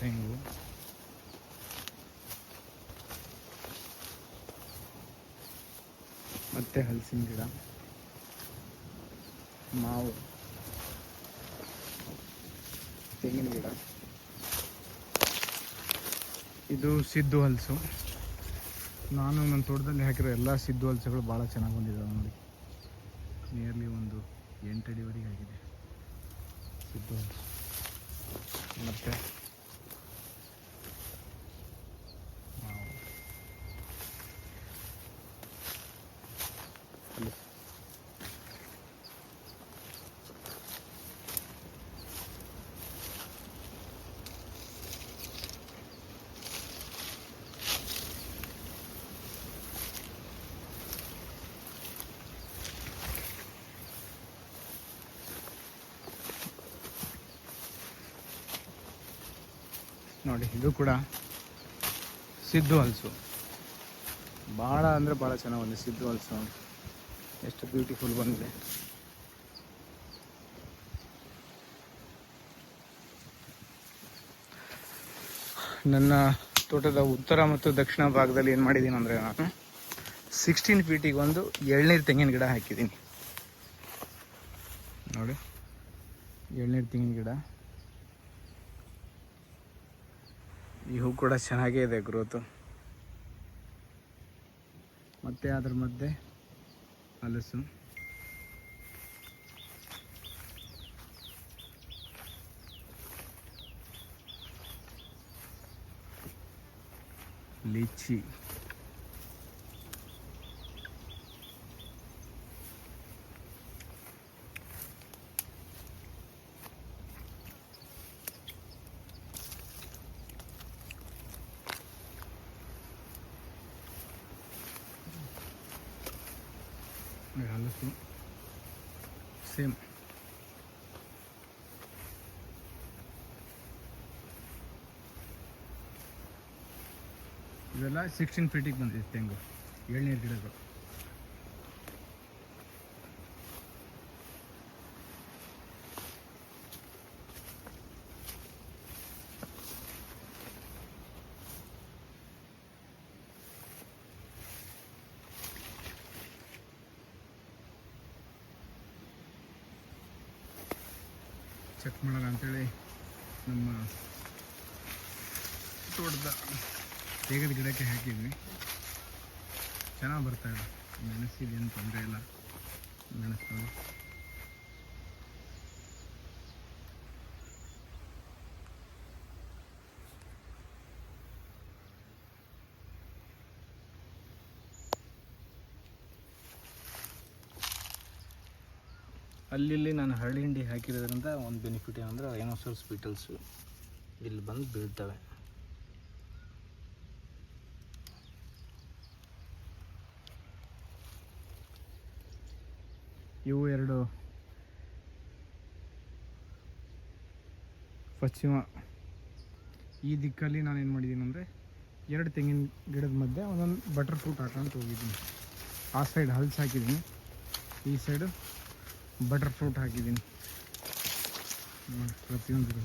ತೆಂಗು, ಮತ್ತು ಹಲಸಿನ ಗಿಡ, ಮಾವು, ತೆಂಗಿನ ಗಿಡ. ಇದು ಸಿದ್ದು ಹಲಸು. ನಾನು ನನ್ನ ತೋಟದಲ್ಲಿ ಹಾಕಿರೋ ಎಲ್ಲ ಸಿದ್ದು ಹಲಸುಗಳು ಭಾಳ ಚೆನ್ನಾಗಿ ಬಂದಿದ್ದಾವೆ ನೋಡಿ. ನಿಯರ್ಲಿ ಒಂದು 8 ಅಡಿವರೆಗೆ ಆಗಿದೆ ಸಿದ್ದು ಹಲ್ಸು. ಮತ್ತು ನೋಡಿ ಇದು ಕೂಡ ಸಿದ್ದು ಹಲ್ಸು. ಭಾಳ ಅಂದರೆ ಭಾಳ ಚೆನ್ನಾಗಿ ಬಂದಿದೆ ಸಿದ್ದು ಹಲ್ಸು. ಎಷ್ಟು ಬ್ಯೂಟಿಫುಲ್ ಬಂದಿದೆ. ನನ್ನ ತೋಟದ ಉತ್ತರ ಮತ್ತು ದಕ್ಷಿಣ ಭಾಗದಲ್ಲಿ ಏನು ಮಾಡಿದ್ದೀನಿ ಅಂದರೆ ನಾನು 16 ಫೀಟಿಗೆ ಒಂದು ಎಳ್ನೀರು ತೆಂಗಿನ ಗಿಡ ಹಾಕಿದ್ದೀನಿ. ನೋಡಿ ಎಳ್ನೀರು ತೆಂಗಿನ ಗಿಡ. ಈ ಹೂ ಕೂಡ ಚೆನ್ನಾಗೇ ಇದೆ ಗ್ರೋತು. ಮತ್ತು ಅದ್ರ ಮಧ್ಯೆ ಹಲಸು. ಲಿಚಿ. ಹಲಸು ಸೇಮ್. ಇವೆಲ್ಲ 16 ಫೀಟಿಗೆ ಬಂದಿದೆ ತೆಂಗು, ಎಳ್ನೀರು ಗಿಡಗಳು. ಚೆಕ್ ಮಾಡೋಣ ಅಂಥೇಳಿ ನಮ್ಮ ತೋಟದ ತೇಗದ ಗಿಡಕ್ಕೆ ಹಾಕಿದ್ವಿ. ಚೆನ್ನಾಗಿ ಬರ್ತಾಯಿದೆ. ಮೆಣಸಿಗೆ ಏನು ತೊಂದರೆ ಇಲ್ಲ. ಮೆಣಸು ಅಲ್ಲಿ ನಾನು ಹರಳಿ ಹಿಂಡಿ ಹಾಕಿರೋದ್ರಿಂದ ಒಂದು ಬೆನಿಫಿಟ್ ಏನಂದರೆ ರೈನೋಸರಸ್ ಬೀಟಲ್ಸು ಇಲ್ಲಿ ಬಂದು ಬೀಳ್ತವೆ. ಇವು ಎರಡು ಪಶ್ಚಿಮ. ಈ ದಿಕ್ಕಲ್ಲಿ ನಾನು ಏನು ಮಾಡಿದ್ದೀನಿ ಅಂದರೆ 2 ತೆಂಗಿನ ಗಿಡದ ಮಧ್ಯೆ ಒಂದೊಂದು ಬಟರ್ ಫ್ರೂಟ್ ಹಾಕೊಂಡು ಹೋಗಿದ್ದೀನಿ. ಆ ಸೈಡ್ ಹಲ್ಸ್ ಹಾಕಿದ್ದೀನಿ, ಈ ಸೈಡು ಬಟರ್ ಫ್ರೂಟ್ ಹಾಕಿದ್ದೀನಿ. ಪ್ರತಿಯೊಂದು